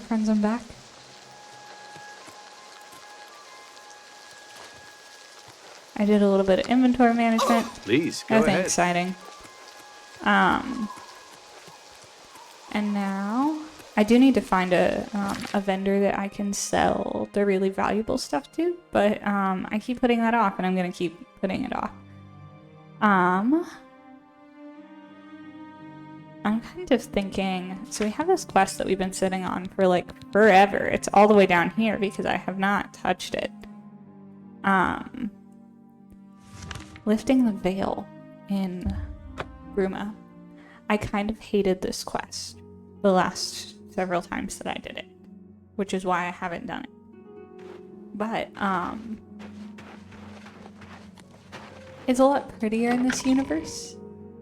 friends, I'm back. I did a little bit of inventory management. Please, go Nothing ahead. exciting. And now I do need to find a vendor that I can sell the really valuable stuff to, but I keep putting that off, and I'm gonna keep putting it off. I'm kind of thinking, so we have this quest that we've been sitting on for like forever. It's all the way down here because I have not touched it. Lifting the Vale in Bruma. I kind of hated this quest the last several times that I did it, which is why I haven't done it. But it's a lot prettier in this universe,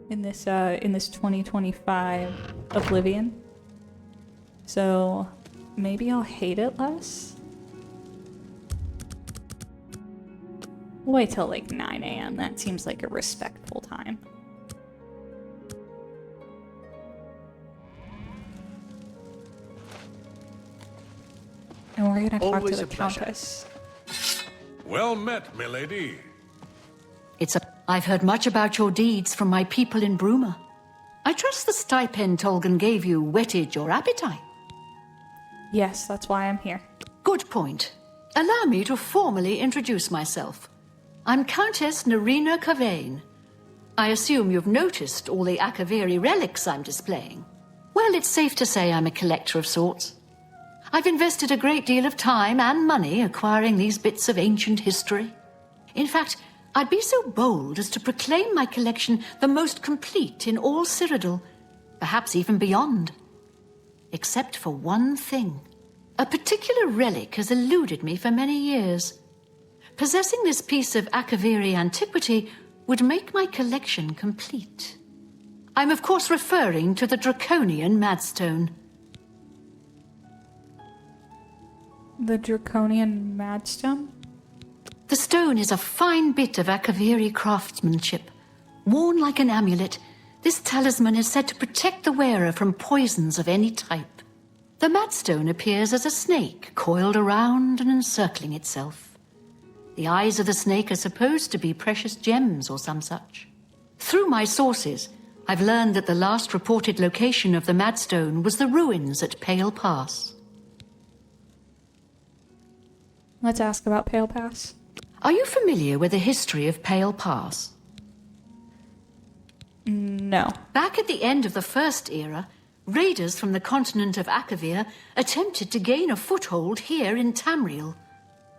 in this 2025 Oblivion. So maybe I'll hate it less. We'll wait till like 9 a.m. That seems like a respectful time. And we're gonna talk Always to a the pleasure. Countess. Well met, milady. I've heard much about your deeds from my people in Bruma. I trust the stipend Tolgan gave you whetted your appetite. Yes, that's why I'm here. Good point. Allow me to formally introduce myself. I'm Countess Nerina Cavern. I assume you've noticed all the Akaviri relics I'm displaying. Well, it's safe to say I'm a collector of sorts. I've invested a great deal of time and money acquiring these bits of ancient history. In fact, I'd be so bold as to proclaim my collection the most complete in all Cyrodiil, perhaps even beyond. Except for one thing. A particular relic has eluded me for many years. Possessing this piece of Akaviri antiquity would make my collection complete. I'm of course referring to the Draconian Madstone. The Draconian Madstone? The stone is a fine bit of Akaviri craftsmanship. Worn like an amulet, this talisman is said to protect the wearer from poisons of any type. The Madstone appears as a snake coiled around and encircling itself. The eyes of the snake are supposed to be precious gems or some such. Through my sources, I've learned that the last reported location of the Madstone was the ruins at Pale Pass. Let's ask about Pale Pass. Are you familiar with the history of Pale Pass? No. Back at the end of the First Era, raiders from the continent of Akavir attempted to gain a foothold here in Tamriel.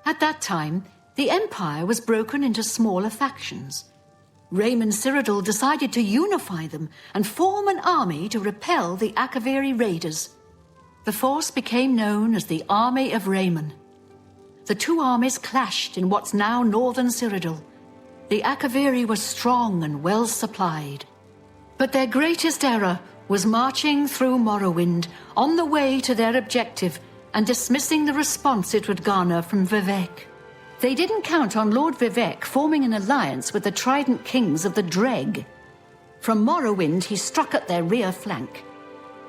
At that time, the Empire was broken into smaller factions. Raymond Cyrodiil decided to unify them and form an army to repel the Akaviri raiders. The force became known as the Army of Raymond. The two armies clashed in what's now northern Cyrodiil. The Akaviri were strong and well supplied. But their greatest error was marching through Morrowind on the way to their objective and dismissing the response it would garner from Vivek. They didn't count on Lord Vivek forming an alliance with the Trident Kings of the Dreg. From Morrowind, he struck at their rear flank.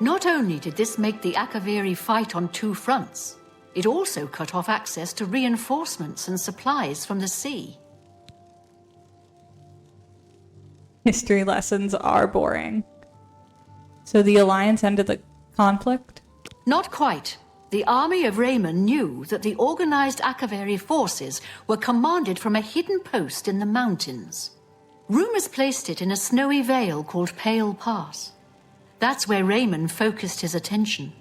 Not only did this make the Akaviri fight on two fronts, it also cut off access to reinforcements and supplies from the sea. History lessons are boring. So the Alliance ended the conflict? Not quite. The army of Raymond knew that the organized Akaviri forces were commanded from a hidden post in the mountains. Rumors placed it in a snowy vale called Pale Pass. That's where Raymond focused his attention.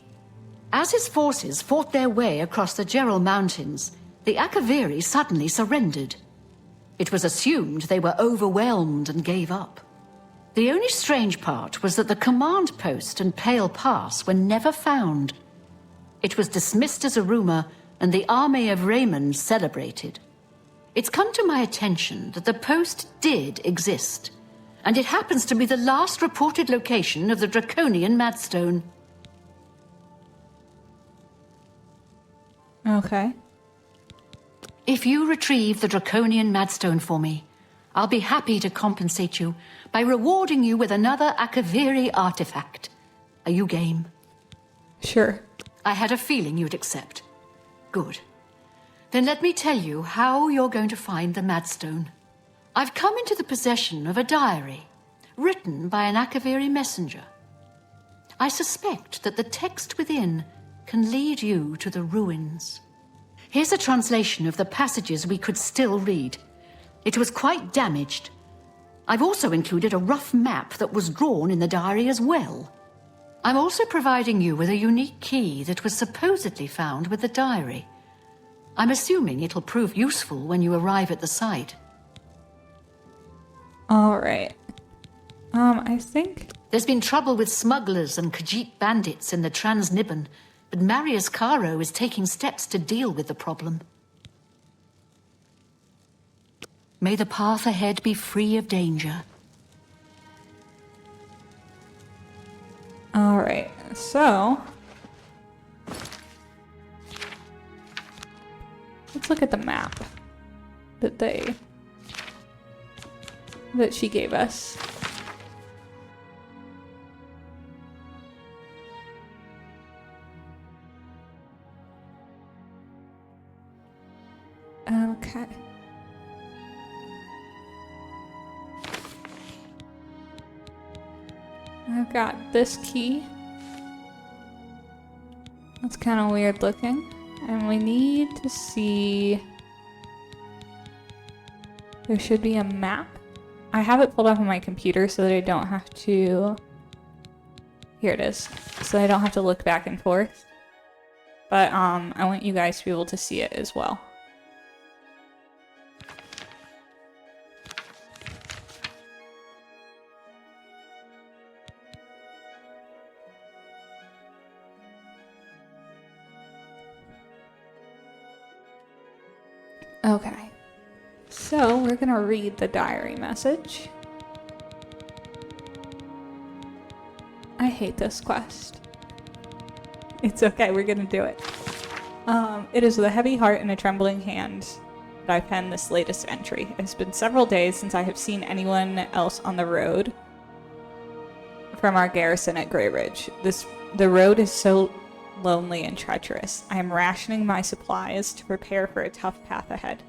As his forces fought their way across the Gerald Mountains, the Akaviri suddenly surrendered. It was assumed they were overwhelmed and gave up. The only strange part was that the command post and Pale Pass were never found. It was dismissed as a rumor, and the army of Raymond celebrated. It's come to my attention that the post did exist, and it happens to be the last reported location of the Draconian Madstone. Okay. If you retrieve the Draconian Madstone for me, I'll be happy to compensate you by rewarding you with another Akaviri artifact. Are you game? Sure. I had a feeling you'd accept. Good. Then let me tell you how you're going to find the Madstone. I've come into the possession of a diary, written by an Akaviri messenger. I suspect that the text within can lead you to the ruins. Here's a translation of the passages we could still read. It was quite damaged. I've also included a rough map that was drawn in the diary as well. I'm also providing you with a unique key that was supposedly found with the diary. I'm assuming it'll prove useful when you arrive at the site. Alright. I think... There's been trouble with smugglers and Khajiit bandits in the Trans-Nibbon, but Marius Caro is taking steps to deal with the problem. May the path ahead be free of danger. Alright, so... let's look at the map that she gave us. Okay. I've got this key. That's kind of weird looking. And we need to see... there should be a map. I have it pulled up on my computer so that I don't have to... here it is. So I don't have to look back and forth. But I want you guys to be able to see it as well. Okay, so we're gonna read the diary message. I hate this quest. It's okay, we're gonna do it. It is with a heavy heart and a trembling hand that I pen this latest entry. It has been several days since I have seen anyone else on the road from our garrison at Grey Ridge. The road is so lonely and treacherous. I am rationing my supplies to prepare for a tough path ahead.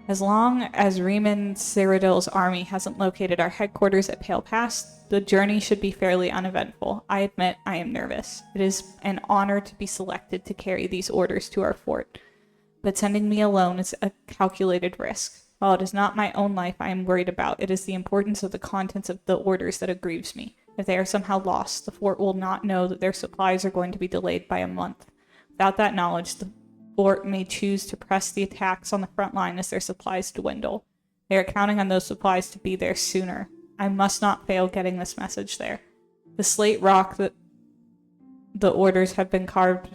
As long as Riemann Cyrodiil's army hasn't located our headquarters at Pale Pass, the journey should be fairly uneventful. I admit I am nervous. It is an honor to be selected to carry these orders to our fort, but sending me alone is a calculated risk. While it is not my own life I am worried about, it is the importance of the contents of the orders that aggrieves me. If they are somehow lost, the fort will not know that their supplies are going to be delayed by a month. Without that knowledge, the fort may choose to press the attacks on the front line as their supplies dwindle. They are counting on those supplies to be there sooner. I must not fail getting this message there. The slate rock that the orders have been carved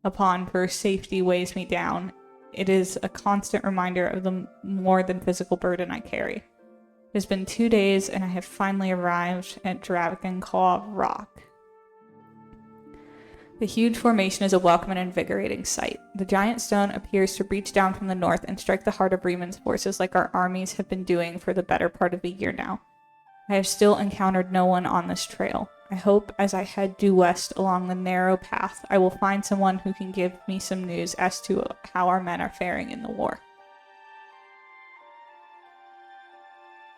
upon for safety weighs me down. It is a constant reminder of the more than physical burden I carry. It has been 2 days and I have finally arrived at Dragonclaw Rock. The huge formation is a welcome and invigorating sight. The giant stone appears to reach down from the north and strike the heart of Riemann's forces like our armies have been doing for the better part of a year now. I have still encountered no one on this trail. I hope as I head due west along the narrow path, I will find someone who can give me some news as to how our men are faring in the war.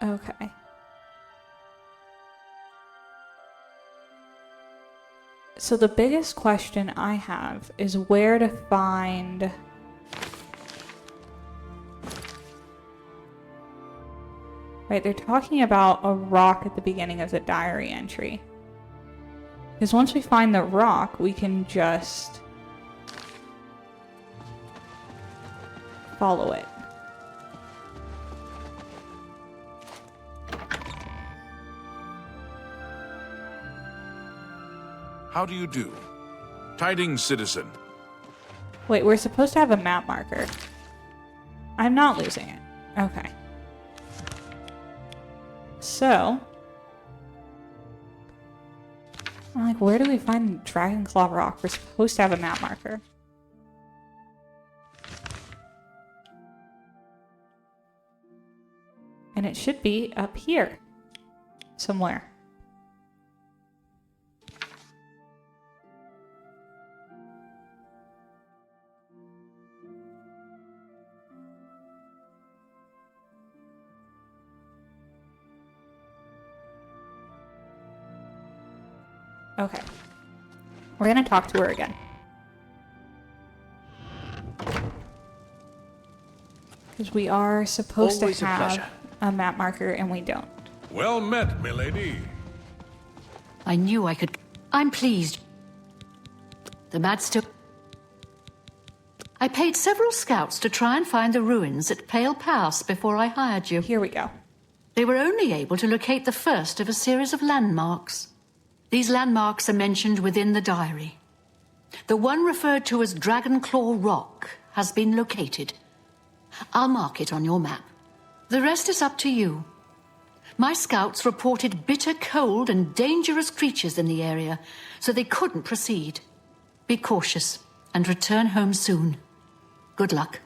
Okay. So the biggest question I have is where to find... Right, they're talking about a rock at the beginning of the diary entry. Because once we find the rock, we can just follow it. How do you do? Tidings, citizen. Wait, we're supposed to have a map marker. I'm not losing it. Okay. So, I'm like, where do we find Dragonclaw Rock? We're supposed to have a map marker. And it should be up here. Somewhere. Okay. We're gonna talk to her again. Because we are supposed Always to a have pleasure. a map marker, and we don't. Well met, milady. I knew I could. I'm pleased. The Madstone. I paid several scouts to try and find the ruins at Pale Pass before I hired you. Here we go. They were only able to locate the first of a series of landmarks. These landmarks are mentioned within the diary. The one referred to as Dragonclaw Rock has been located. I'll mark it on your map. The rest is up to you. My scouts reported bitter cold and dangerous creatures in the area, so they couldn't proceed. Be cautious and return home soon. Good luck.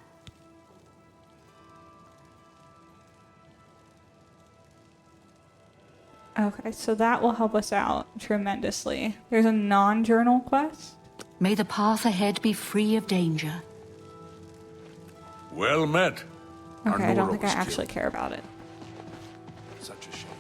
Okay, so that will help us out tremendously. There's a non-journal quest. May the path ahead be free of danger. Well met. Our Okay, I don't Nora think I was actually killed. care about it. Such a shame.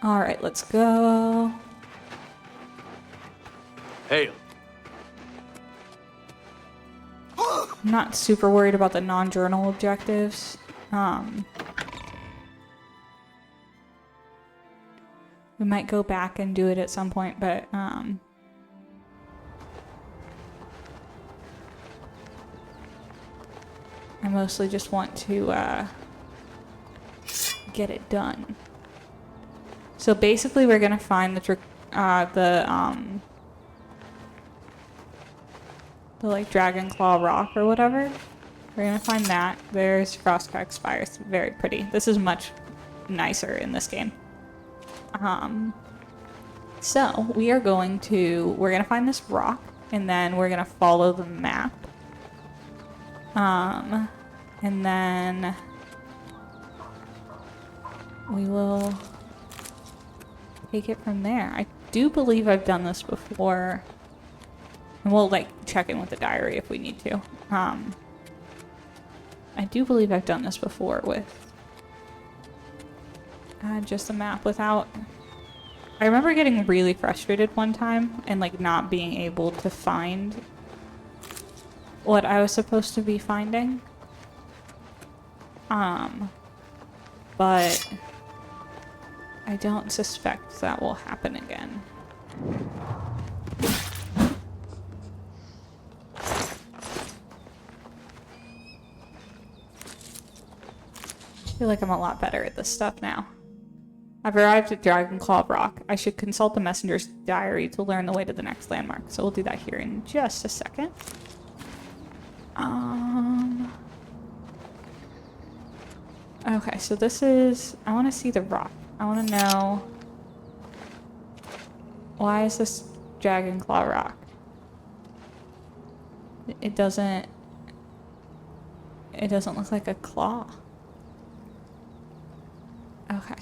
All right, let's go. Hail. I'm not super worried about the non-journal objectives. We might go back and do it at some point, but I mostly just want to get it done. So basically, we're gonna find the like Dragonclaw Rock or whatever. We're gonna find that. There's Frostcrack Spire. It's very pretty. This is much nicer in this game. So we're gonna find this rock, and then we're gonna follow the map. And then we will take it from there. I do believe I've done this before. And we'll like check in with the diary if we need to. I do believe I've done this before with just a map without. I remember getting really frustrated one time and like not being able to find what I was supposed to be finding. But I don't suspect that will happen again. I feel like I'm a lot better at this stuff now. I've arrived at Dragonclaw Rock. I should consult the messenger's diary to learn the way to the next landmark. So we'll do that here in just a second. Okay, so this is... I want to see the rock. I want to know... Why is this Dragonclaw Rock? It doesn't look like a claw. Okay.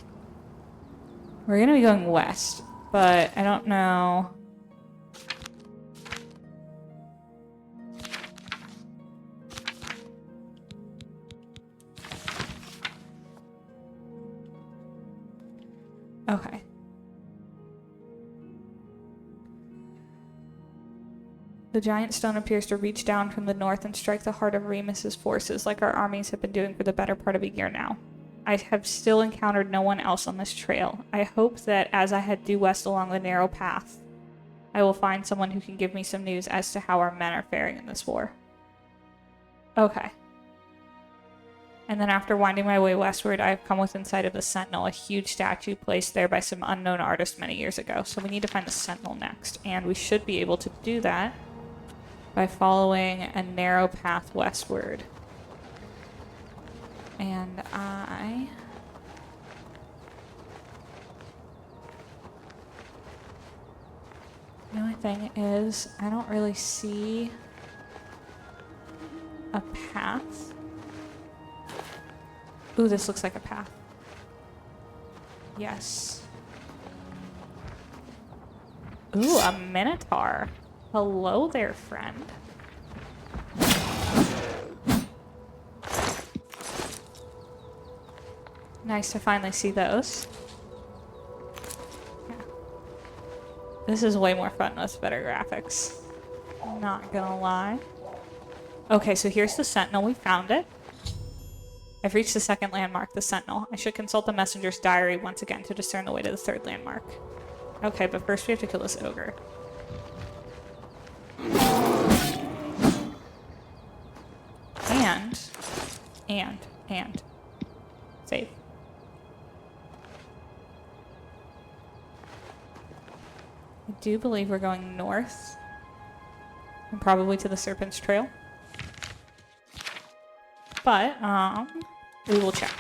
We're gonna be going west, but I don't know. Okay. The giant stone appears to reach down from the north and strike the heart of Remus's forces, like our armies have been doing for the better part of a year now. I have still encountered no one else on this trail. I hope that as I head due west along the narrow path, I will find someone who can give me some news as to how our men are faring in this war. Okay. And then after winding my way westward, I have come within sight of the Sentinel, a huge statue placed there by some unknown artist many years ago. So we need to find the Sentinel next, and we should be able to do that by following a narrow path westward. And the only thing is, I don't really see a path. Ooh, this looks like a path. Yes. Ooh, a Minotaur. Hello there, friend. Nice to finally see those. Yeah. This is way more fun with better graphics. Not gonna lie. Okay, so here's the Sentinel. We found it. I've reached the second landmark, the Sentinel. I should consult the messenger's diary once again to discern the way to the third landmark. Okay, but first we have to kill this ogre. And. Save. I do believe we're going north. And probably to the Serpent's Trail. But, we will check.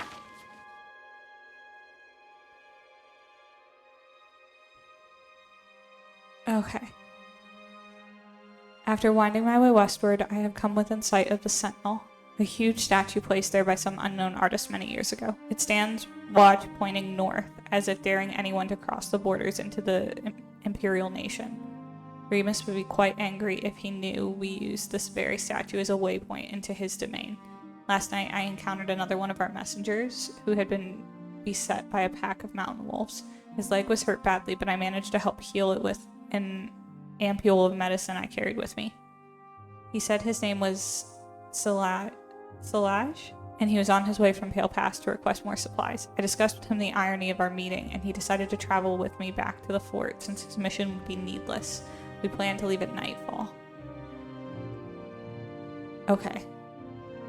Okay. After winding my way westward, I have come within sight of the Sentinel, a huge statue placed there by some unknown artist many years ago. It stands watch pointing north, as if daring anyone to cross the borders into the imperial nation. Remus would be quite angry if he knew we used this very statue as a waypoint into his domain. Last night I encountered another one of our messengers who had been beset by a pack of mountain wolves. His leg was hurt badly, but I managed to help heal it with an ampule of medicine I carried with me. He said his name was Salaj, and he was on his way from Pale Pass to request more supplies. I discussed with him the irony of our meeting, and he decided to travel with me back to the fort since his mission would be needless. We planned to leave at nightfall. Okay.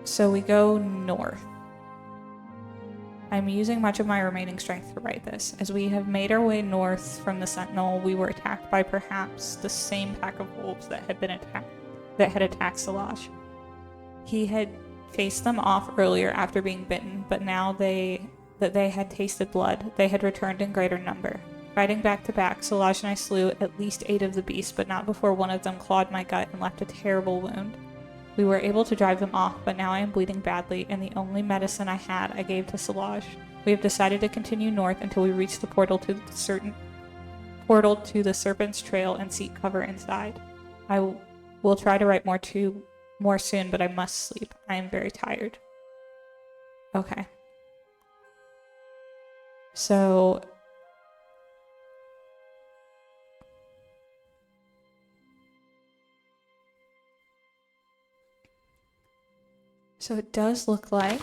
So we go north. I'm using much of my remaining strength to write this. As we have made our way north from the Sentinel, we were attacked by perhaps the same pack of wolves that had attacked Salaj. He had faced them off earlier after being bitten, but now that they had tasted blood, they had returned in greater number. Fighting back to back, Salaj and I slew at least 8 of the beasts, but not before one of them clawed my gut and left a terrible wound. We were able to drive them off, but now I am bleeding badly, and the only medicine I had I gave to Salaj. We have decided to continue north until we reach the portal to the Serpent's Trail and seek cover inside. I will try to write more soon, but I must sleep. I am very tired. Okay. So it does look like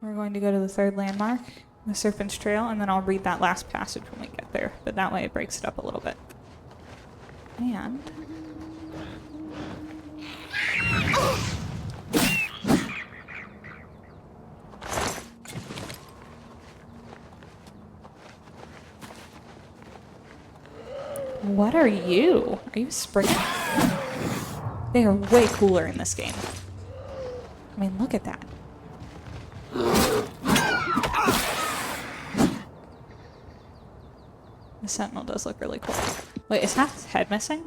we're going to go to the third landmark, the Serpent's Trail, and then I'll read that last passage when we get there, but that way it breaks it up a little bit. And what are you? Are you springing? They are way cooler in this game. I mean, look at that. The Sentinel does look really cool. Wait, is half his head missing?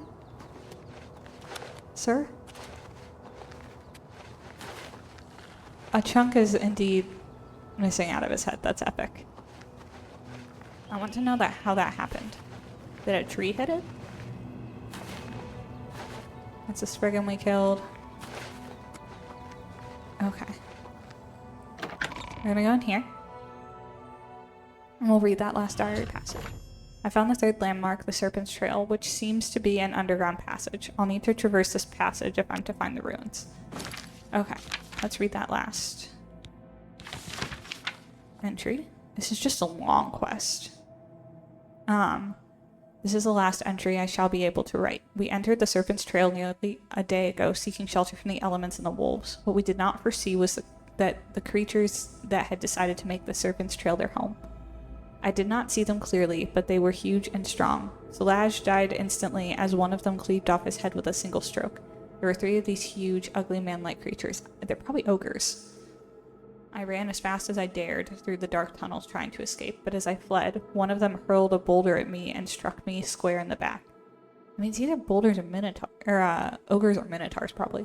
Sir? A chunk is indeed missing out of his head. That's epic. I want to know how that happened. Did a tree hit it? That's a Spriggan we killed. Okay. We're gonna go in here. And we'll read that last diary passage. I found the third landmark, the Serpent's Trail, which seems to be an underground passage. I'll need to traverse this passage if I'm to find the ruins. Okay, let's read that last entry. This is just a long quest. This is the last entry I shall be able to write. We entered the Serpent's Trail nearly a day ago, seeking shelter from the elements and the wolves. What we did not foresee was that the creatures that had decided to make the Serpent's Trail their home. I did not see them clearly, but they were huge and strong. Salaj died instantly as one of them cleaved off his head with a single stroke. There were 3 of these huge, ugly man-like creatures. They're probably ogres. I ran as fast as I dared through the dark tunnels trying to escape, but as I fled, one of them hurled a boulder at me and struck me square in the back. I mean, it's either boulders or ogres or minotaurs, probably.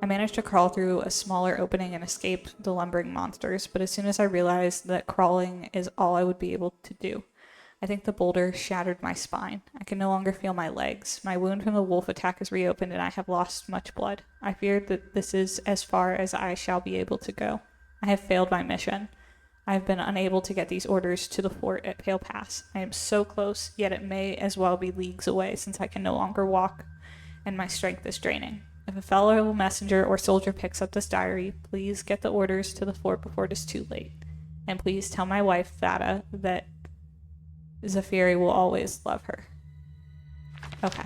I managed to crawl through a smaller opening and escape the lumbering monsters, but as soon as I realized that crawling is all I would be able to do, I think the boulder shattered my spine. I can no longer feel my legs. My wound from the wolf attack is reopened and I have lost much blood. I fear that this is as far as I shall be able to go. I have failed my mission. I have been unable to get these orders to the fort at Pale Pass. I am so close, yet it may as well be leagues away since I can no longer walk and my strength is draining. If a fellow messenger or soldier picks up this diary, please get the orders to the fort before it is too late. And please tell my wife, Thada, that Zafiri will always love her. Okay.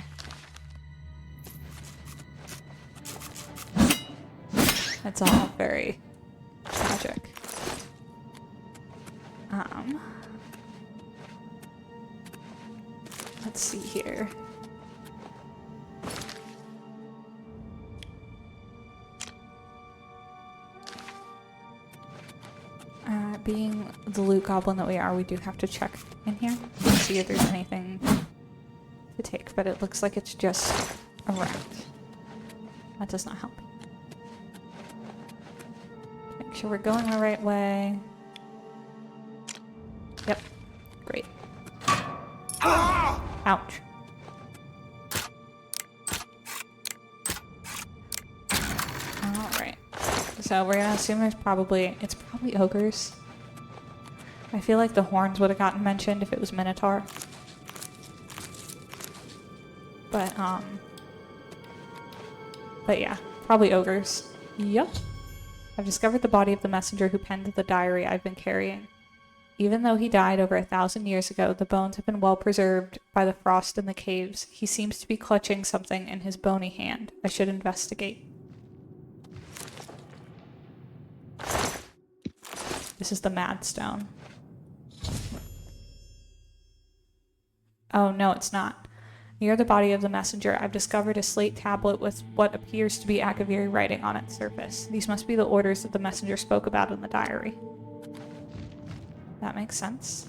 That's all very tragic. Let's see here. Being the loot goblin that we are, we do have to check in here and see if there's anything to take, but it looks like it's just a rat. That does not help. Make sure we're going the right way. Yep. Great. Ouch. Alright. So we're gonna assume it's probably ogres. I feel like the horns would have gotten mentioned if it was Minotaur. But yeah, probably ogres. Yep. I've discovered the body of the messenger who penned the diary I've been carrying. Even though he died over 1,000 years ago, the bones have been well preserved by the frost in the caves. He seems to be clutching something in his bony hand. I should investigate. This is the Mad Stone. Oh, no, it's not. Near the body of the messenger, I've discovered a slate tablet with what appears to be Akaviri writing on its surface. These must be the orders that the messenger spoke about in the diary. That makes sense.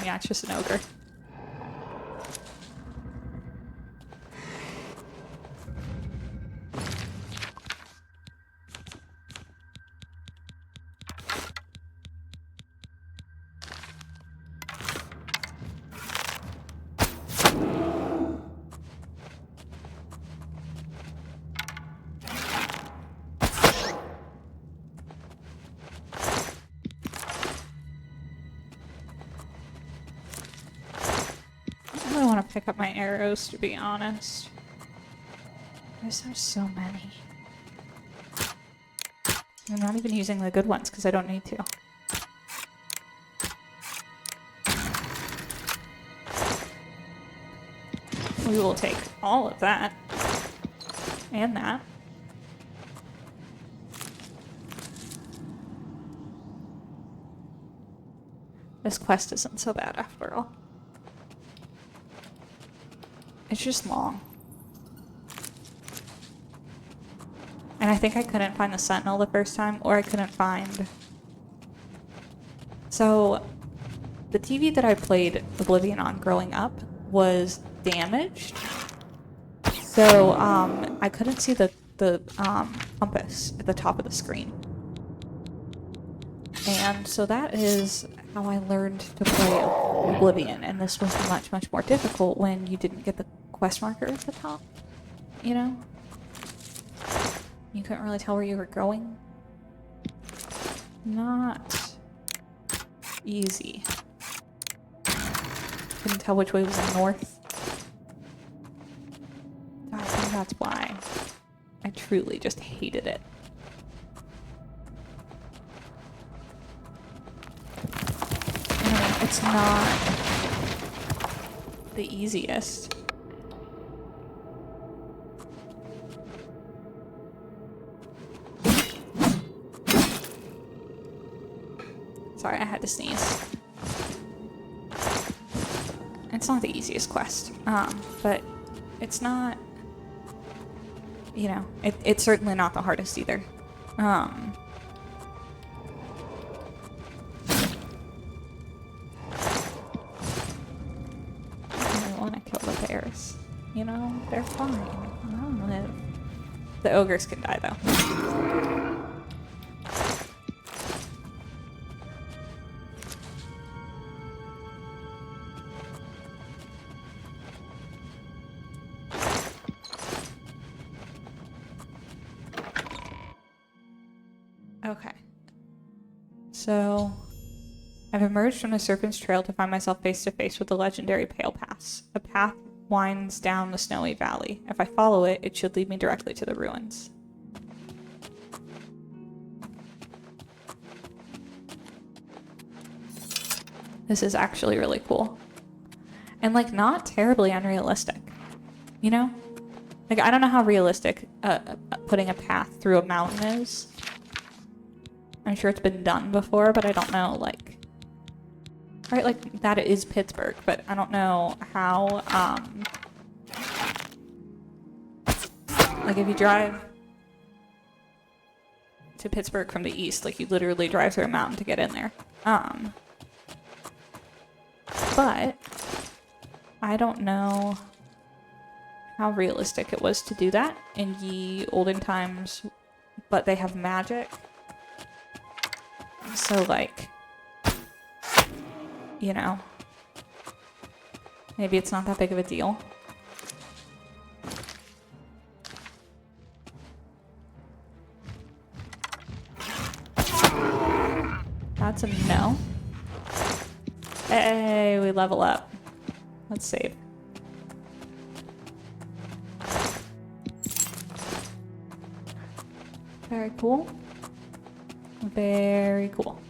Yeah, it's just an ogre. Pick up my arrows, to be honest. There's so many. I'm not even using the good ones because I don't need to. We will take all of that. And that. This quest isn't so bad after all. It's just long. And I think I couldn't find the sentinel the first time, or I couldn't find... So, the TV that I played Oblivion on growing up was damaged. So, I couldn't see the compass at the top of the screen. And so that is how I learned to play Oblivion, and this was much, much more difficult when you didn't get the quest marker at the top, you know? You couldn't really tell where you were going. Not easy. Couldn't tell which way was the north. I think that's why I truly just hated it. It's not the easiest. Sorry, I had to sneeze. It's not the easiest quest, but it's not, you know, it's certainly not the hardest either. I want to kill the bear. guys. You know, they're fine. I'll live. The ogres can die, though. Okay. So, I've emerged from the Serpent's Trail to find myself face to face with the legendary Pale Pass. A path winds down the snowy valley. If I follow it, it should lead me directly to the ruins. This is actually really cool. And, like, not terribly unrealistic. You know? Like, I don't know how realistic putting a path through a mountain is. I'm sure it's been done before, but I don't know, like... Right, like, that is Pittsburgh, but I don't know how, like, if you drive to Pittsburgh from the east, like, you literally drive through a mountain to get in there. But I don't know how realistic it was to do that in ye olden times, but they have magic. So, like, you know, maybe it's not that big of a deal. That's a no. Hey, we level up. Let's save. Very cool. Very cool.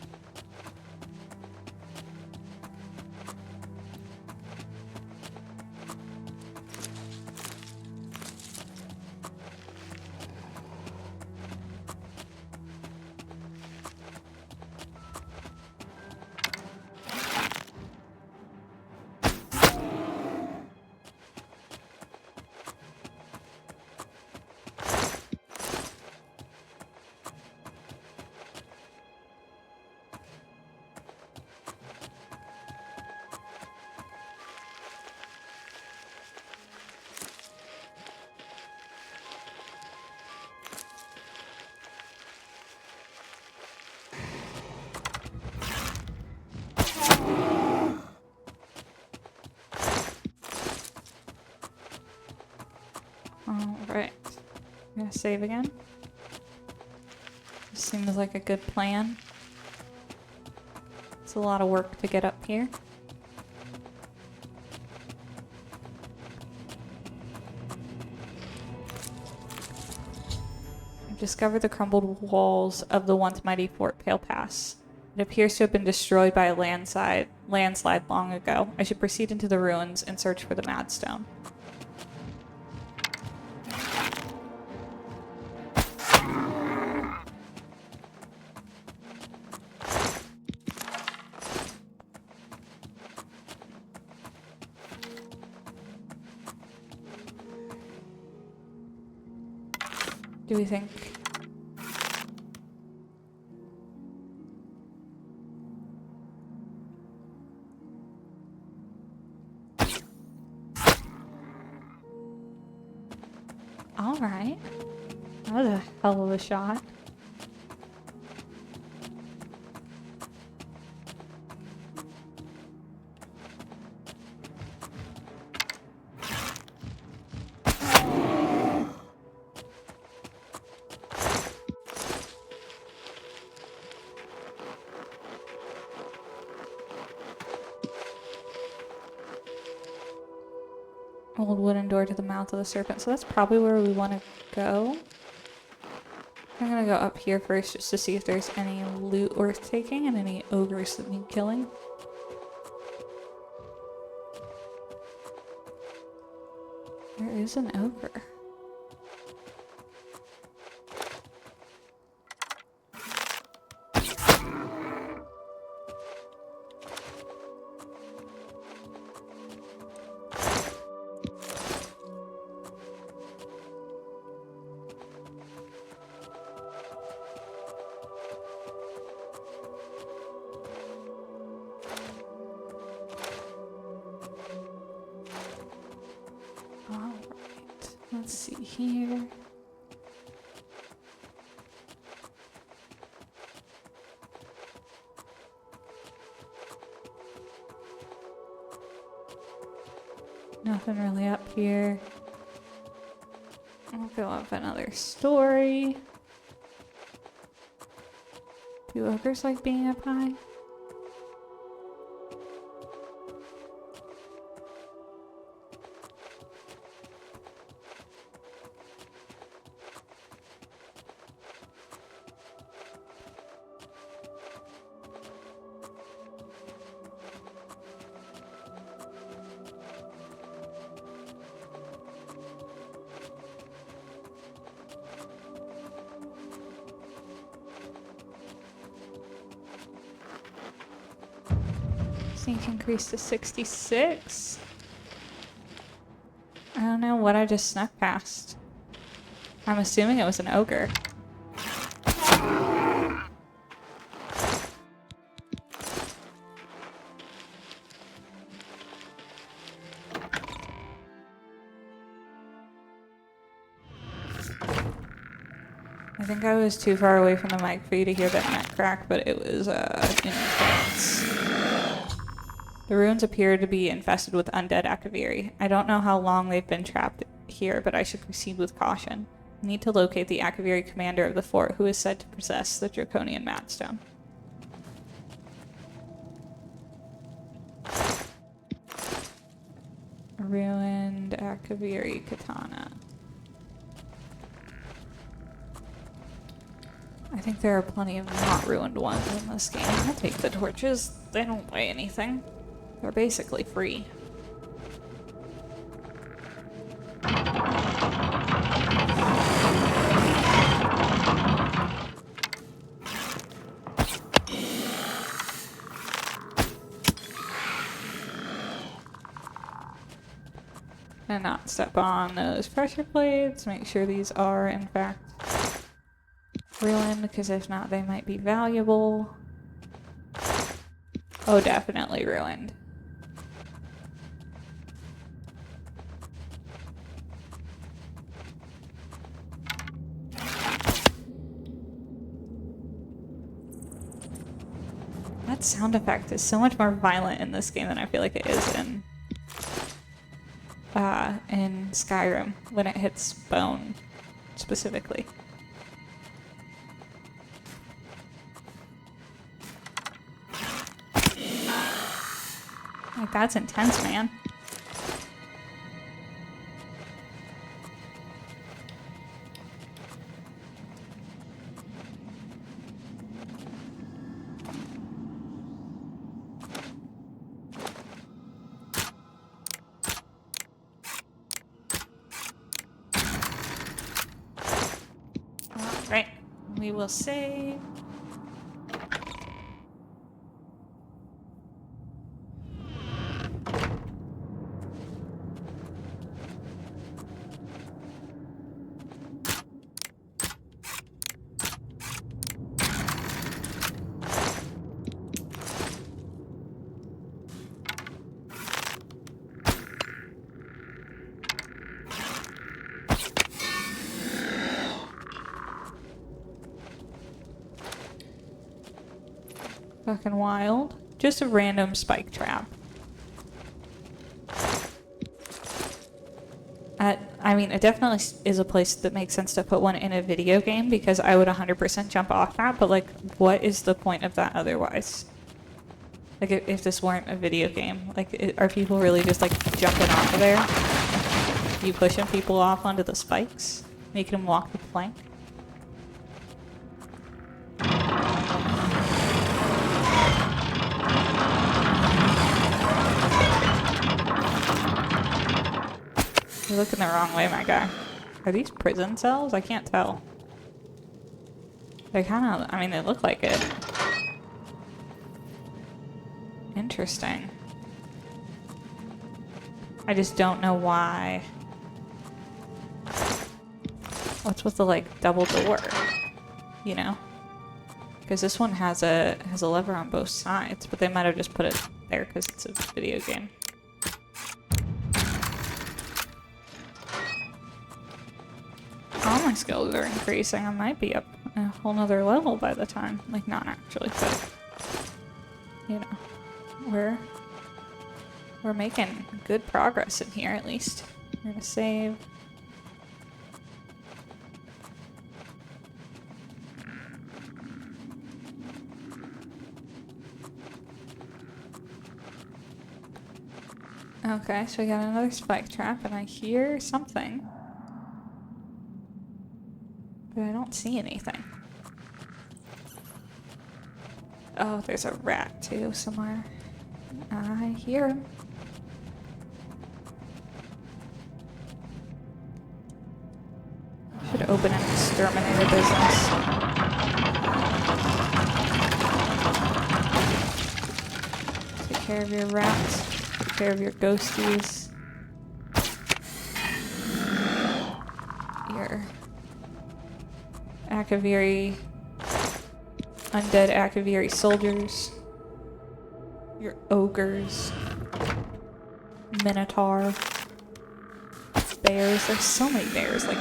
Alright. I'm gonna save again. This seems like a good plan. It's a lot of work to get up here. I've discovered the crumbled walls of the once mighty Fort Pale Pass. It appears to have been destroyed by a landslide long ago. I should proceed into the ruins and search for the Madstone. Do we think? All right. That was a hell of a shot. Old wooden door to the mouth of the Serpent. So that's probably where we want to go. I'm gonna go up here first just to see if there's any loot worth taking and any ogres that need killing. There is an ogre. Let's see here. Nothing really up here. I'll go up another story. Do ogres like being up high? Sneak increase to 66. I don't know what I just snuck past. I'm assuming it was an ogre. I think I was too far away from the mic for you to hear that neck crack, but it was intense. The ruins appear to be infested with undead Akaviri. I don't know how long they've been trapped here, but I should proceed with caution. I need to locate the Akaviri commander of the fort, who is said to possess the Draconian Madstone. Ruined Akaviri katana. I think there are plenty of not ruined ones in this game. I'll take the torches. They don't weigh anything. They're basically free. And not step on those pressure plates. Make sure these are, in fact, ruined, because if not, they might be valuable. Oh, definitely ruined. That sound effect is so much more violent in this game than I feel like it is in Skyrim when it hits bone specifically. Like, that's intense, man. Alright, we will save. Fucking wild. Just a random spike trap. I mean, it definitely is a place that makes sense to put one in a video game, because I would 100% jump off that, but like, what is the point of that otherwise? Like, if this weren't a video game, like, are people really just like jumping off of there? You pushing people off onto the spikes? Making them walk the plank? You're looking the wrong way, my guy. Are these prison cells? I can't tell. They kind of, I mean, they look like it. Interesting. I just don't know why. What's with the, like, double door? You know? Because this one has a lever on both sides, but they might have just put it there because it's a video game. my skills are increasing. I might be up a whole nother level by the time. Like, not actually, but you know, we're making good progress in here at least. We're gonna save. Okay, so we got another spike trap, and I hear something. But I don't see anything. Oh, there's a rat too somewhere. I hear him. Should open an exterminator business. Take care of your rats. Take care of your ghosties. Your Akaviri, undead Akaviri soldiers. Your ogres. Minotaur. Bears. There's so many bears. Like,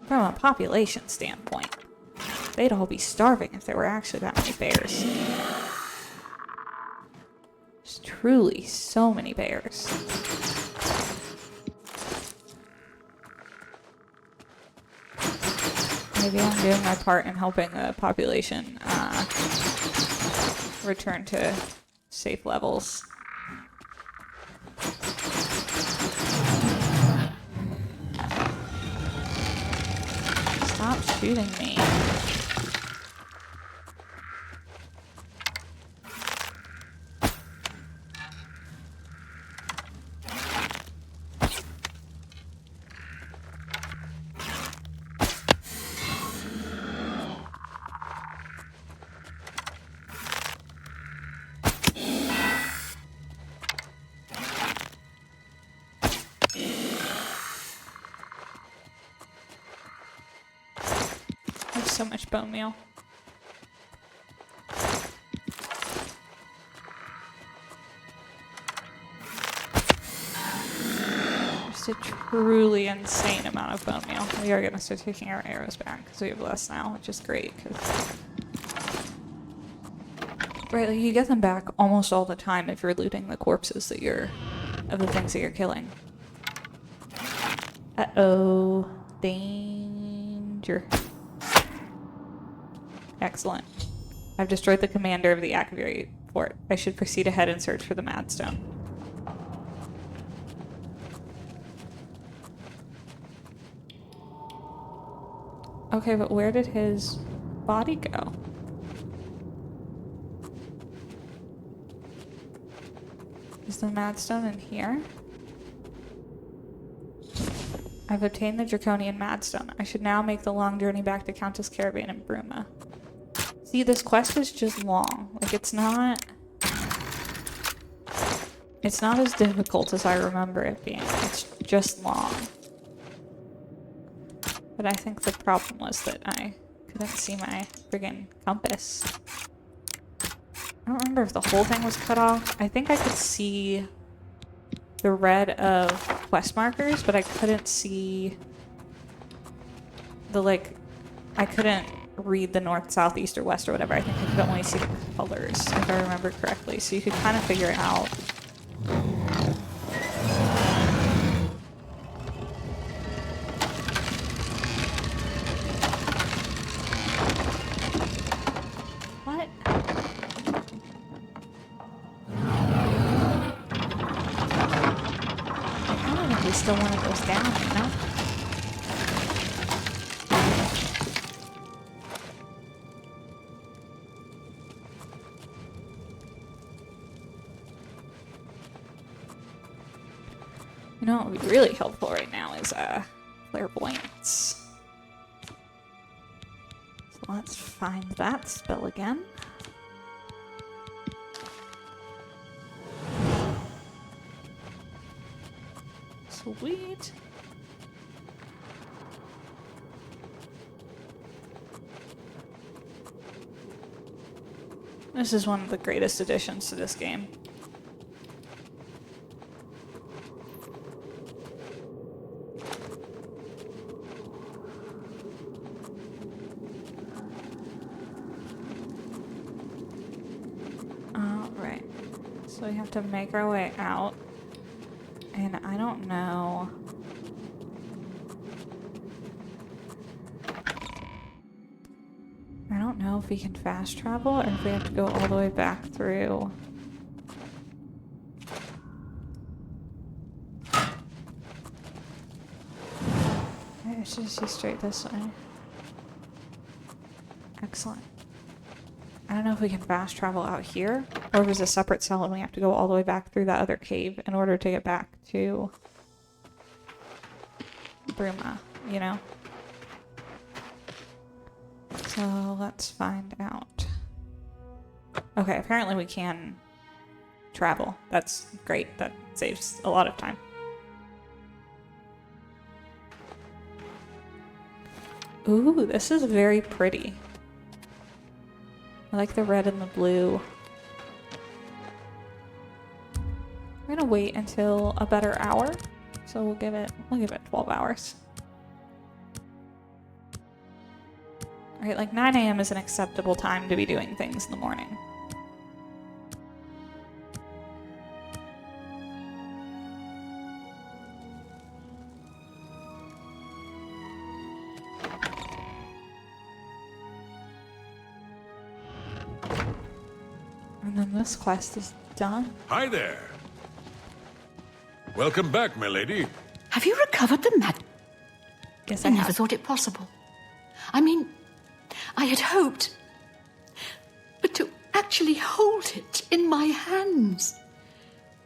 from a population standpoint, they'd all be starving if there were actually that many bears. There's truly so many bears. Maybe I'm doing my part in helping the population return to safe levels. Stop shooting me. There's so much bone meal. Just a truly insane amount of bone meal. We are gonna start taking our arrows back because we have less now, which is great. Right, like you get them back almost all the time if you're looting the corpses that of the things that you're killing. Uh-oh. Danger. Excellent. I've destroyed the commander of the Akaviri fort. I should proceed ahead and search for the Madstone. Okay, but where did his body go? Is the Madstone in here? I've obtained the Draconian Madstone. I should now make the long journey back to Countess Caravan and Bruma. See, this quest is just long. Like, it's not as difficult as I remember it being. It's just long. But I think the problem was that I couldn't see my friggin' compass. I don't remember if the whole thing was cut off. I think I could see the red of quest markers, but I couldn't see the, like, I couldn't read the north, south, east, or west, or whatever. I think I could only see the colors, if I remember correctly. So you could kind of figure it out. What? I don't think we still want it goes down, you know? You know what would be really helpful right now is clairvoyance. So let's find that spell again. Sweet. This is one of the greatest additions to this game. Right. So we have to make our way out. And I don't know. I don't know if we can fast travel or if we have to go all the way back through. I should just see straight this way. Excellent. I don't know if we can fast travel out here, or if it's a separate cell and we have to go all the way back through that other cave in order to get back to Bruma, you know? So let's find out. Okay, apparently we can travel. That's great. That saves a lot of time. Ooh, this is very pretty. I like the red and the blue. We're gonna wait until a better hour, so we'll give it 12 hours. All right, like 9 a.m. is an acceptable time to be doing things in the morning. And then this quest is done. Hi there. Welcome back, my lady. Have you recovered the magic? Yes, I I never have. thought it possible. I mean, I had hoped. But to actually hold it in my hands.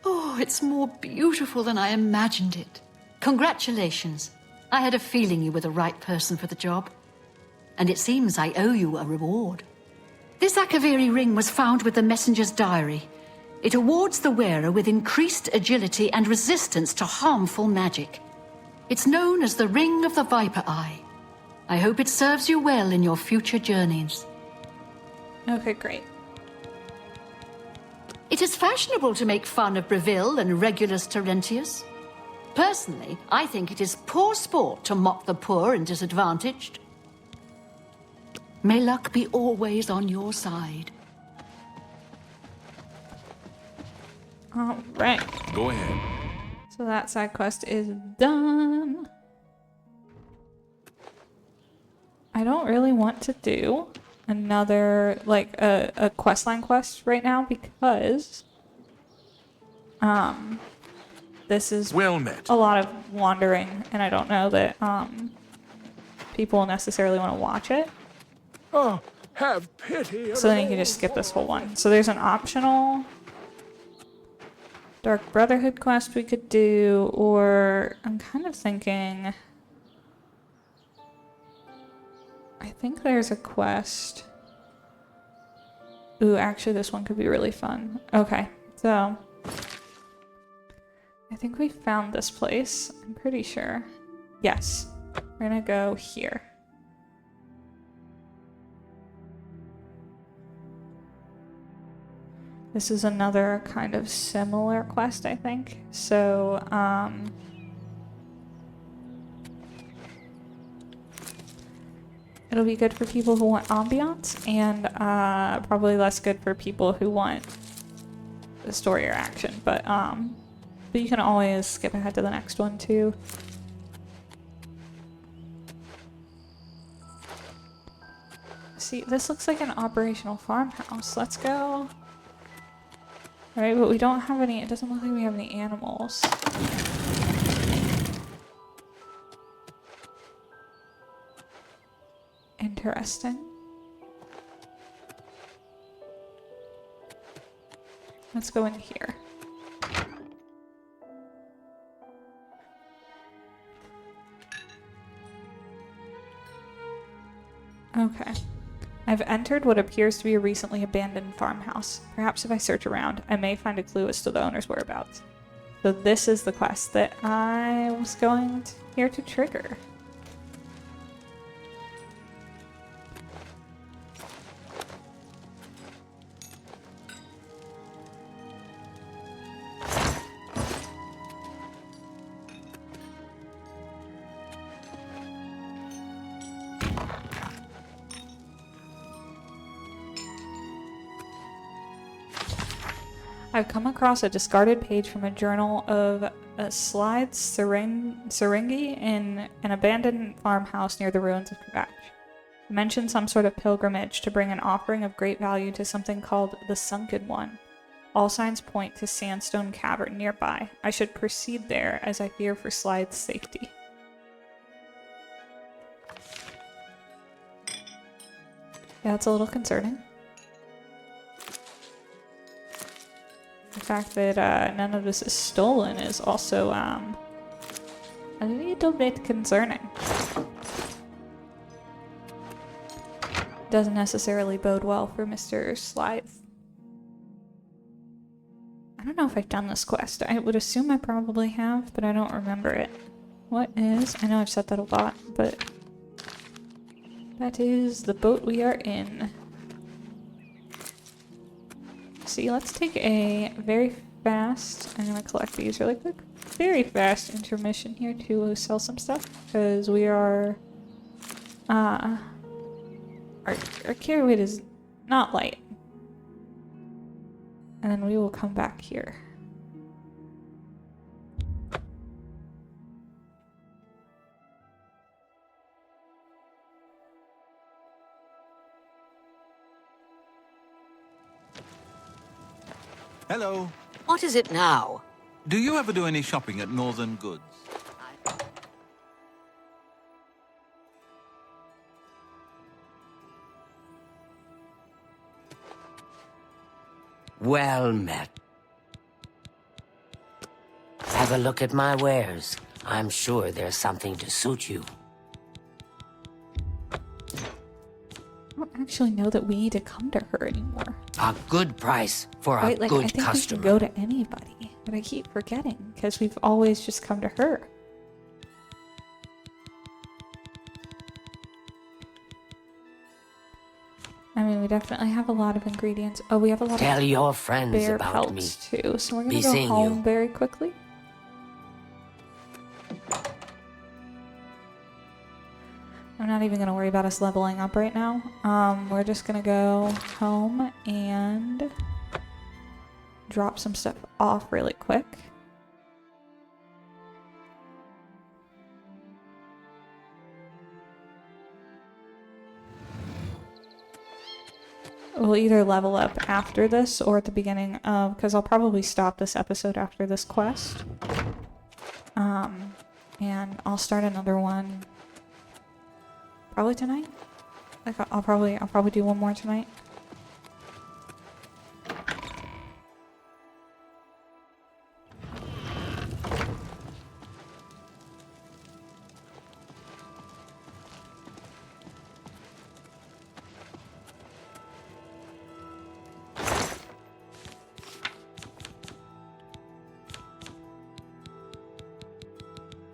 Oh, it's more beautiful than I imagined it. Congratulations. I had a feeling you were the right person for the job. And it seems I owe you a reward. This Akaviri ring was found with the messenger's diary. It awards the wearer with increased agility and resistance to harmful magic. It's known as the Ring of the Viper Eye. I hope it serves you well in your future journeys. Okay, great. It is fashionable to make fun of Breville and Regulus Terentius. Personally, I think it is poor sport to mock the poor and disadvantaged. May luck be always on your side. All right. Go ahead. So that side quest is done. I don't really want to do another, like, a questline quest right now because this is Well met. a lot of wandering, and I don't know that people necessarily want to watch it. Oh, have pity. So then you can just skip this whole one. So there's an optional Dark Brotherhood quest we could do, or I'm kind of thinking, I think there's a quest. Ooh, actually this one could be really fun. Okay, so I think we found this place. I'm pretty sure. Yes, we're gonna go here. This is another kind of similar quest, I think. So, it'll be good for people who want ambiance, and probably less good for people who want the story or action. But you can always skip ahead to the next one too. See, this looks like an operational farmhouse. Let's go. Alright, but we don't have any, it doesn't look like we have any animals. Interesting. Let's go in here. Okay. I've entered what appears to be a recently abandoned farmhouse. Perhaps if I search around, I may find a clue as to the owner's whereabouts. So this is the quest that I was going here to trigger. I've come across a discarded page from a journal of a slide Syringi in an abandoned farmhouse near the ruins of Kvatch. It mentioned some sort of pilgrimage to bring an offering of great value to something called the Sunken One. All signs point to Sandstone Cavern nearby. I should proceed there, as I fear for Slide's safety. Yeah, it's a little concerning. The fact that none of this is stolen is also a little bit concerning. Doesn't necessarily bode well for Mr. Slide. I don't know if I've done this quest. I would assume I probably have, but I don't remember it. What is... I know I've said that a lot, but... that is the boat we are in. See, let's take a very fast... I'm gonna collect these really quick. Very fast intermission here to sell some stuff, because we are... our carry weight is not light. And then we will come back here. Hello. What is it now? Do you ever do any shopping at Northern Goods? Well met. Have a look at my wares. I'm sure there's something to suit you. I don't actually know that we need to come to her anymore. A good price for a Right, like, good I think customer. we can go to anybody, but I keep forgetting, because we've always just come to her. I mean, we definitely have a lot of ingredients. Oh, we have a lot Tell of your friends bear about me. pelts too, so we're Be gonna go seeing home you. very quickly. I'm not even gonna worry about us leveling up right now. We're just gonna go home and drop some stuff off really quick. We'll either level up after this or at the beginning of, because I'll probably stop this episode after this quest. And I'll start another one probably tonight. Like I'll probably do one more tonight.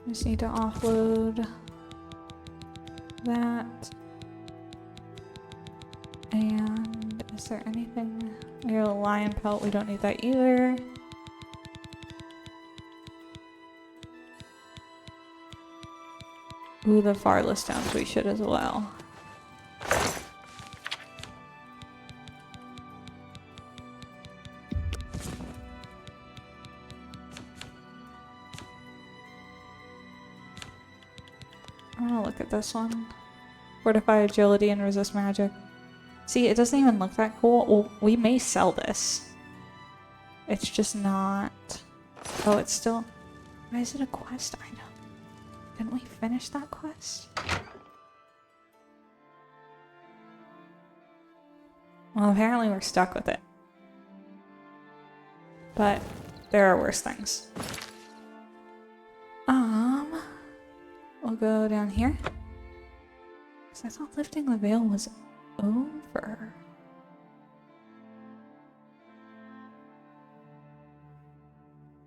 Just need to offload that. And is there anything? We have a lion pelt, we don't need that either. Ooh, the Farless stones we should as well. Oh, look at this one. Fortify agility and resist magic. See, it doesn't even look that cool. Well, we may sell this. It's just not... Oh, it's still... Why is it a quest item? Didn't we finish that quest? Well, apparently we're stuck with it. But there are worse things. We'll go down here. Because I thought lifting the veil was over.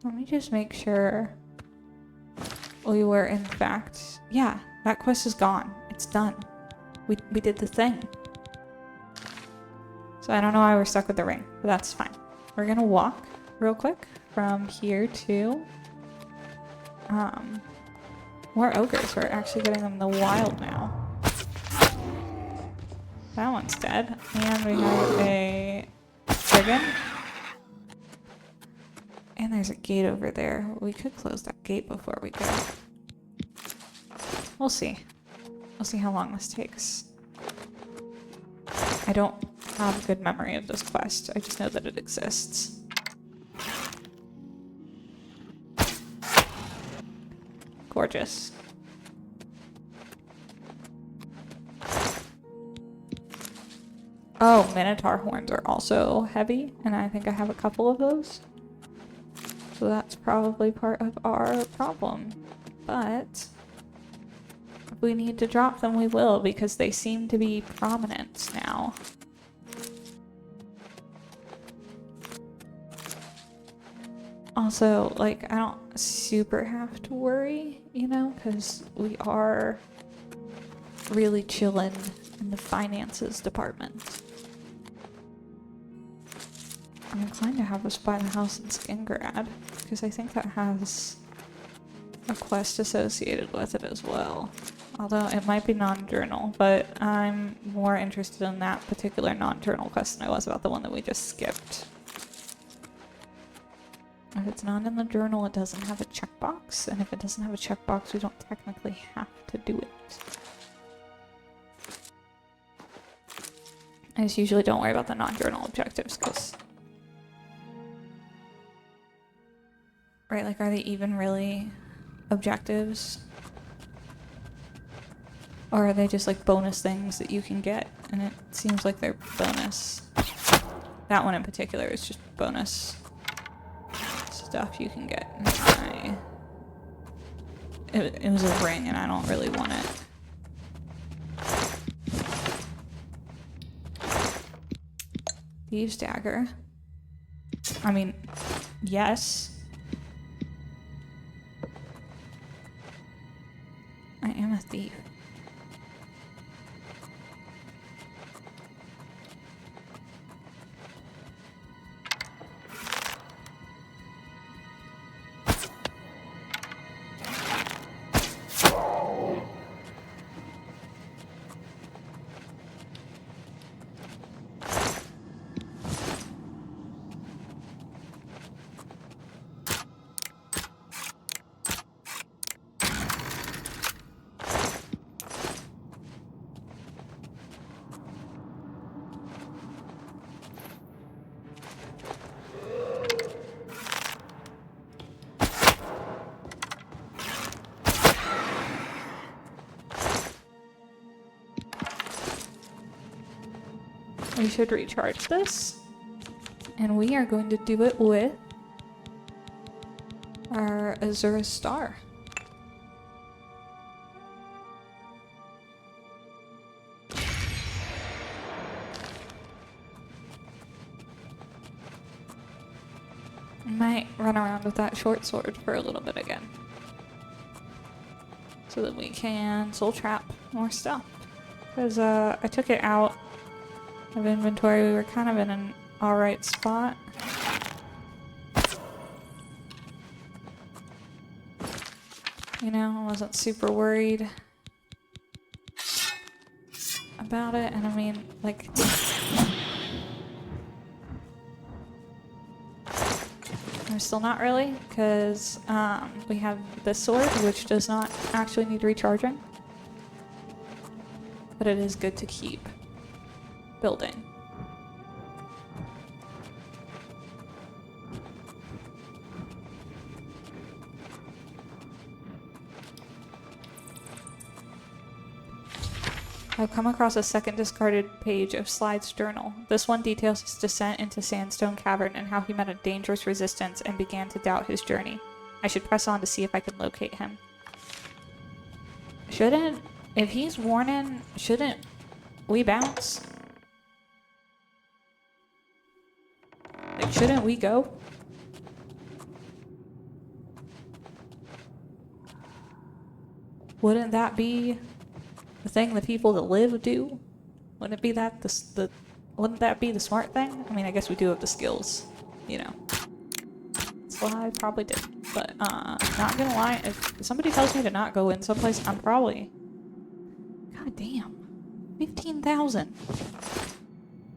Let me just make sure we were in fact... Yeah, that quest is gone. It's done. We did the thing. So I don't know why we're stuck with the ring, but that's fine. We're gonna walk real quick from here to... more ogres. We're actually getting them in the wild now. That one's dead. And we have a brigand. There's a gate over there. We could close that gate before we go. We'll see. We'll see how long this takes. I don't have a good memory of this quest. I just know that it exists. Gorgeous. Oh, Minotaur horns are also heavy, and I think I have a couple of those. So that's probably part of our problem. But if we need to drop them, we will, because they seem to be prominent now. Also, like, I don't super have to worry, you know, because we are really chilling in the finances department. I'm inclined to have us buy the house in Skingrad, because I think that has a quest associated with it as well. Although it might be non-journal, but I'm more interested in that particular non-journal quest than I was about the one that we just skipped. If it's not in the journal, it doesn't have a checkbox, and if it doesn't have a checkbox, we don't technically have to do it. I just usually don't worry about the non-journal objectives, because... Right, like, are they even really objectives? Or are they just, like, bonus things that you can get? And it seems like they're bonus. That one in particular is just bonus stuff you can get. It was a ring, and I don't really want it. Thieves' dagger. I mean, yes. I am a thief. We should recharge this, and we are going to do it with our Azura Star. I might run around with that short sword for a little bit again, so that we can soul trap more stuff, because I took it out of inventory. We were kind of in an alright spot. You know, I wasn't super worried about it, and I mean, like... I'm still not really, because we have this sword, which does not actually need recharging. But it is good to keep building. I've come across a second discarded page of Slide's journal. This one details his descent into Sandstone Cavern and how he met a dangerous resistance and began to doubt his journey. I should press on to see if I can locate him. If he's warning, shouldn't we bounce? Like, shouldn't we go? Wouldn't that be the thing the people that live do? Wouldn't it be that wouldn't that be the smart thing? I mean, I guess we do have the skills, you know. Slide probably did, but not gonna lie, if somebody tells me to not go in someplace, I'm probably... God damn. 15,000.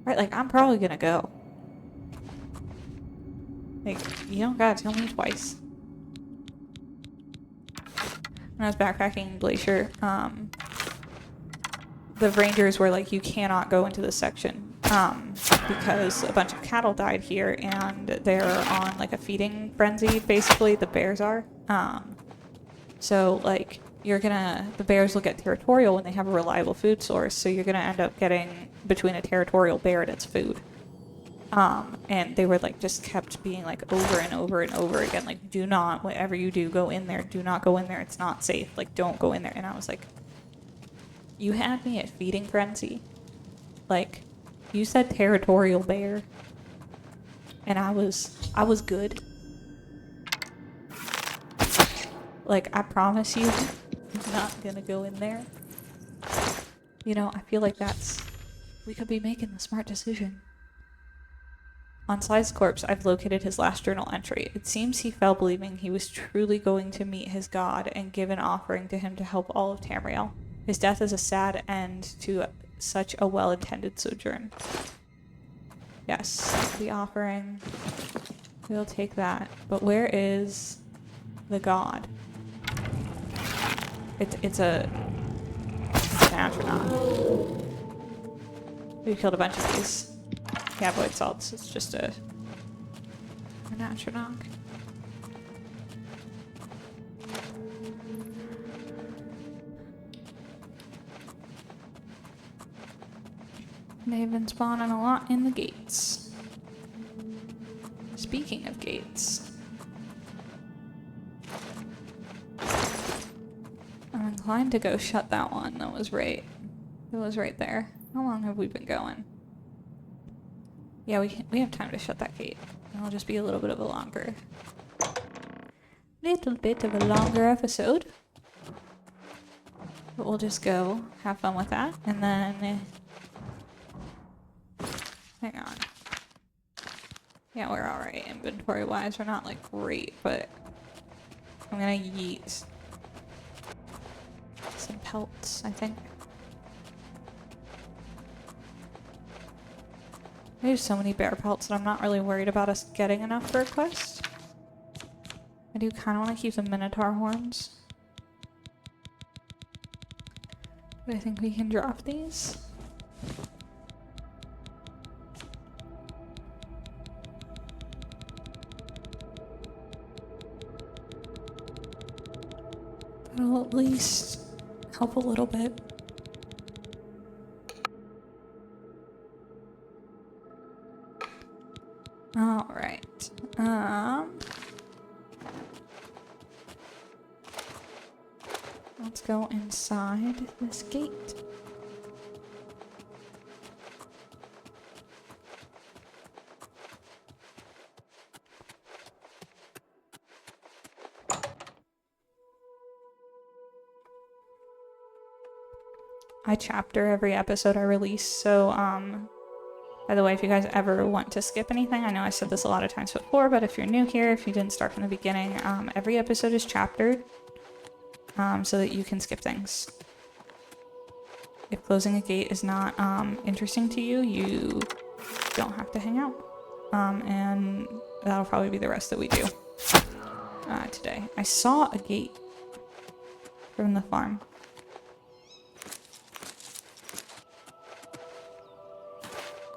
Right, like, I'm probably gonna go. Like, you don't gotta tell me twice. When I was backpacking Glacier, the rangers were like, you cannot go into this section because a bunch of cattle died here and they're on like a feeding frenzy, basically, the bears are. So like, the bears will get territorial when they have a reliable food source, so you're gonna end up getting between a territorial bear and its food. And they were like, just kept being like over and over and over again, like, do not, whatever you do, go in there, do not go in there, it's not safe, like, don't go in there. And I was like, you had me at feeding frenzy. Like, you said territorial bear. And I was good. Like, I promise you, I'm not gonna go in there. You know, I feel like we could be making the smart decision. On Sly's corpse, I've located his last journal entry. It seems he fell believing he was truly going to meet his god and give an offering to him to help all of Tamriel. His death is a sad end to such a well-intended sojourn. Yes, the offering. We'll take that. But where is the god? It's an astronaut. We killed a bunch of these. Yeah, void salts. It's just an astronaut. They've been spawning a lot in the gates. Speaking of gates, I'm inclined to go shut that one. That was right. It was right there. How long have we been going? Yeah, we have time to shut that gate. It'll just be a little bit of a longer episode. But we'll just go have fun with that, and then hang on. Yeah, we're alright inventory wise. We're not like great, but I'm gonna yeet some pelts, I think. I have so many bear pelts that I'm not really worried about us getting enough for a quest. I do kind of want to keep the Minotaur horns. But I think we can drop these. That'll at least help a little bit. Alright. Let's go inside this gate. I chapter every episode I release, so by the way, if you guys ever want to skip anything, I know I said this a lot of times before, but if you're new here, if you didn't start from the beginning, every episode is chaptered, so that you can skip things. If closing a gate is not interesting to you, you don't have to hang out. And that'll probably be the rest that we do today. I saw a gate from the farm.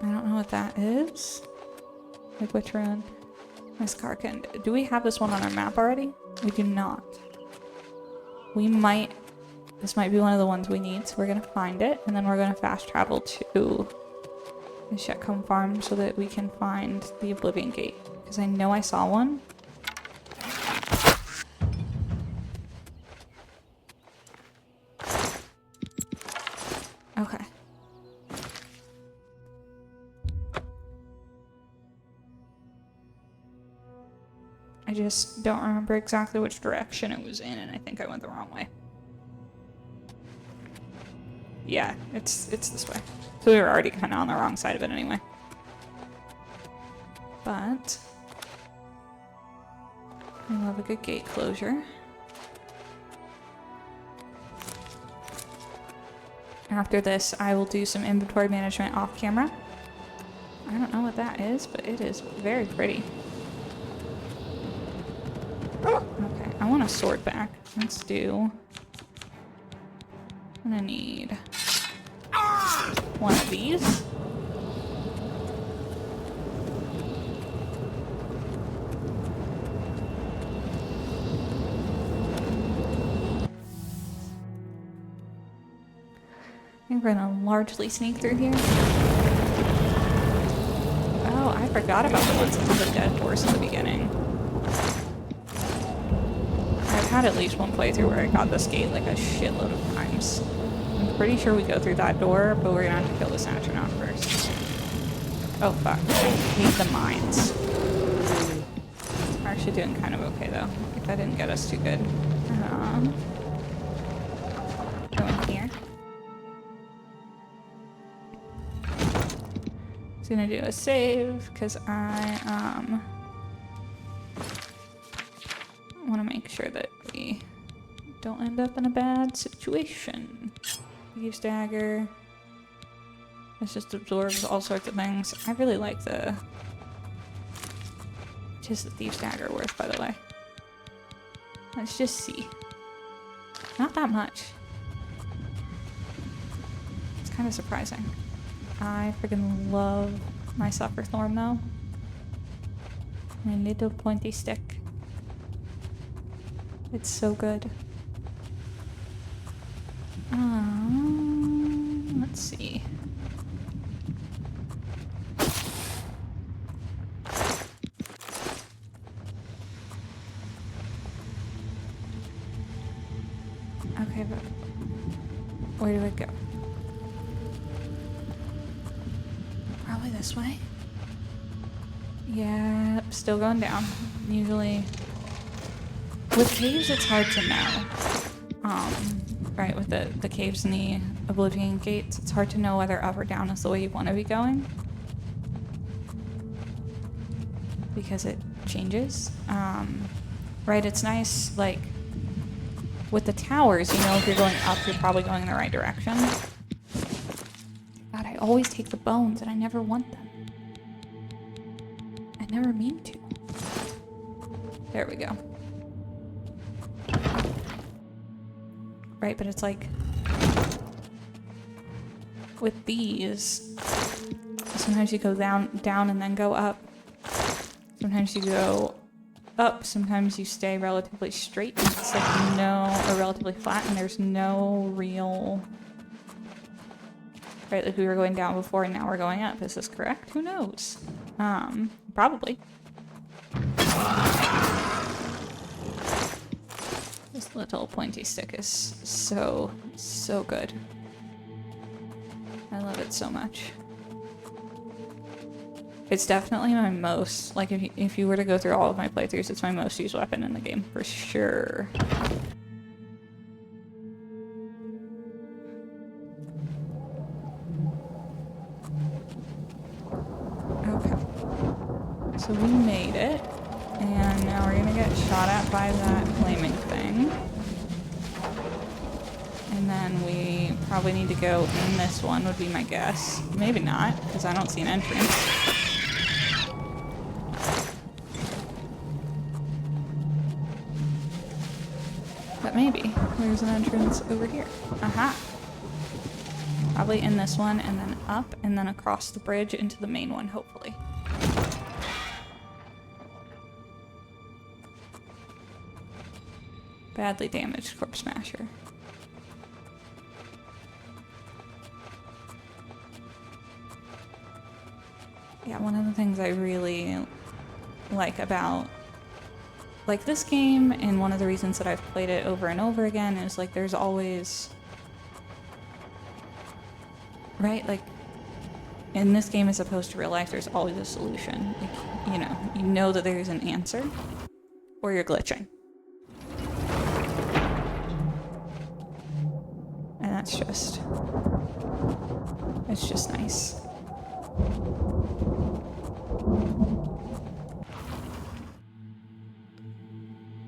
I don't know what that is. Like which rune? Miss Karkand. Do we have this one on our map already? We do not. We might. This might be one of the ones we need, so we're gonna find it, and then we're gonna fast travel to the Shetcombe farm so that we can find the Oblivion gate. Because I know I saw one. Okay. I just don't remember exactly which direction it was in, and I think I went the wrong way. Yeah, it's this way. So we were already kind of on the wrong side of it anyway. But I love a good gate closure. After this, I will do some inventory management off camera. I don't know what that is, but it is very pretty. I want a sword back. Let's do... I'm gonna need one of these. I think we're gonna largely sneak through here. Oh, I forgot about the ones with the dead horse in the beginning. I've had at least one playthrough where I got this gate like a shitload of times. I'm pretty sure we go through that door, but we're gonna have to kill this astronaut first. Oh fuck, I hate the mines. We're actually doing kind of okay though. Like that didn't get us too good. Go in here. Just gonna do a save because I want to make sure that we don't end up in a bad situation. Use dagger. This just absorbs all sorts of things. I really like the thieves dagger worth, by the way. Let's just see. Not that much. It's kind of surprising. I freaking love my Suffer Thorn though. My little pointy stick. It's so good. Let's see. Okay, but where do I go? Probably this way. Yeah, still going down. Usually with caves it's hard to know. Right, with the caves and the Oblivion gates, it's hard to know whether up or down is the way you want to be going. Because it changes. Right, it's nice, like, with the towers, you know, if you're going up, you're probably going in the right direction. God, I always take the bones and I never want them. I never mean to. There we go. Right, but it's like with these, sometimes you go down and then go up. Sometimes you go up, sometimes you stay relatively straight. And it's like or relatively flat, and there's no real... Right, like we were going down before and now we're going up. Is this correct? Who knows? Probably. This little pointy stick is so good. I love it so much. It's definitely my most, like if you were to go through all of my playthroughs, it's my most used weapon in the game, for sure. Okay. So we made it. And now we're gonna get shot at by that flaming thing. And then we probably need to go in this one, would be my guess. Maybe not, because I don't see an entrance. But maybe. There's an entrance over here. Aha! Probably in this one, and then up, and then across the bridge into the main one, hopefully. Badly damaged corpse smasher. Yeah, one of the things I really like about like this game, and one of the reasons that I've played it over and over again, is like there's always, right, like in this game as opposed to real life, there's always a solution. Like, you know that there's an answer, or you're glitching. And it's just nice.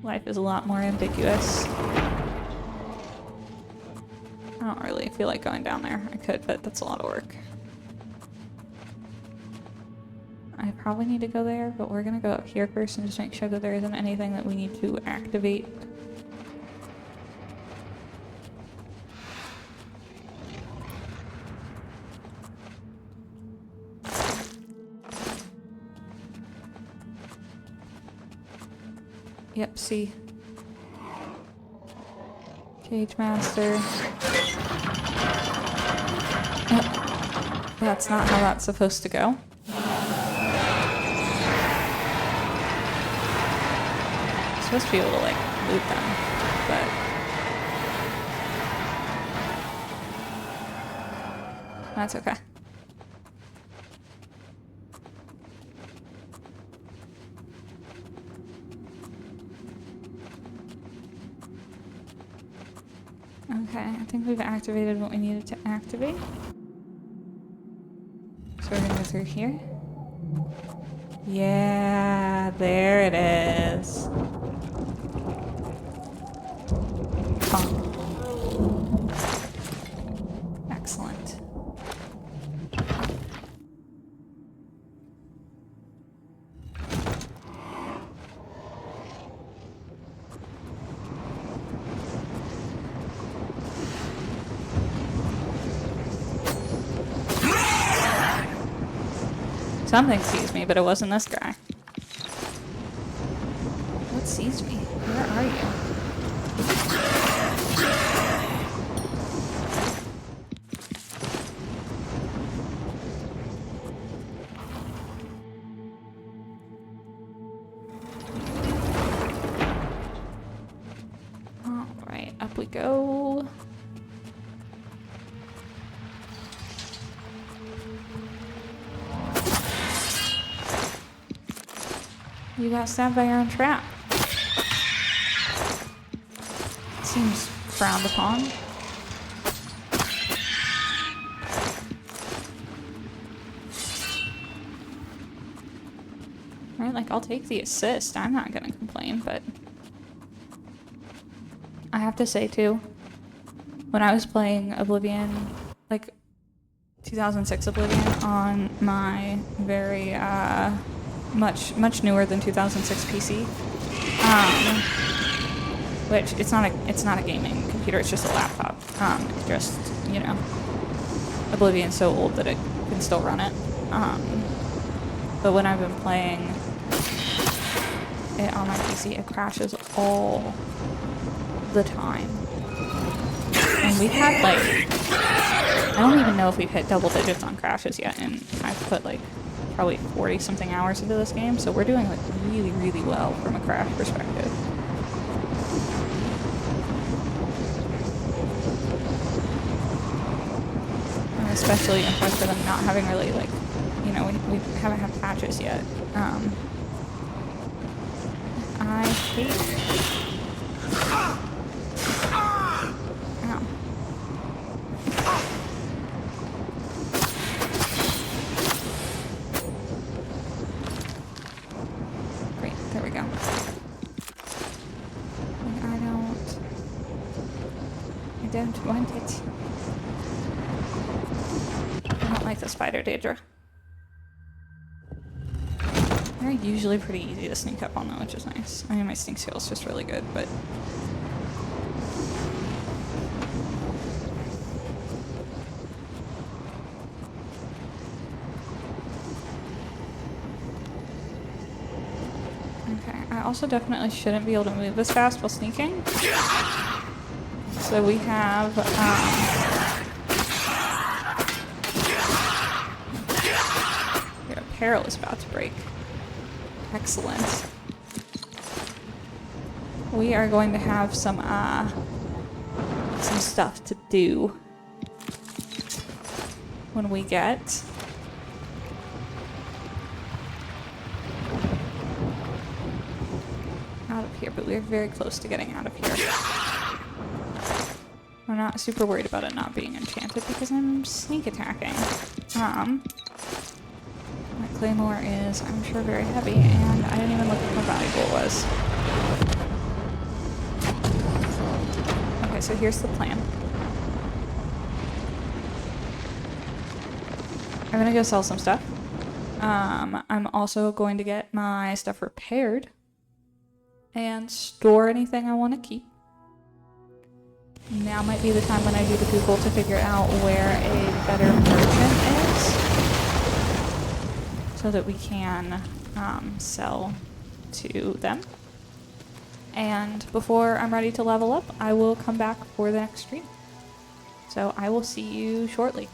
Life is a lot more ambiguous. I don't really feel like going down there. I could, but that's a lot of work. I probably need to go there, but we're gonna go up here first and just make sure that there isn't anything that we need to activate. Yep, see. Cage Master. Yep. That's not how that's supposed to go. I'm supposed to be able to, like, loot them, but... that's okay. Okay, I think we've activated what we needed to activate. So we're gonna go through here. Yeah, there it is. Fun. Excellent. Something sees me, but it wasn't this guy. What sees me? Where are you? Alright, up we go. You got stabbed by your own trap. Seems frowned upon. Right, like, I'll take the assist. I'm not gonna complain, but... I have to say, too, when I was playing Oblivion, like, 2006 Oblivion on my very, much newer than 2006 PC, which it's not a gaming computer, it's just a laptop. It's just, you know, Oblivion's so old that it can still run it. But when I've been playing it on my PC, it crashes all the time. And we've had, like, I don't even know if we've hit double digits on crashes yet, and I've put, like, probably 40 something hours into this game, so we're doing, like, really, really well from a crash perspective. I'm especially impressed with them not having really, like, you know, we haven't had patches yet. I hate... Ow. Great, there we go. I don't want it. I don't like the spider, Daedra. They're usually pretty easy to sneak up on though, which is nice. I mean, my sneak skill is just really good, but... Okay, I also definitely shouldn't be able to move this fast while sneaking. So we have, your apparel is about to break. Excellent. We are going to have some stuff to do when we get out of here, but we're very close to getting out of here. We're not super worried about it not being enchanted because I'm sneak attacking. My claymore is, I'm sure, very heavy, and I didn't even look at how valuable it was. Okay, so here's the plan. I'm gonna go sell some stuff. I'm also going to get my stuff repaired and store anything I want to keep. Now might be the time when I do the Google to figure out where a better merchant is so that we can sell to them. And before I'm ready to level up, I will come back for the next stream. So I will see you shortly.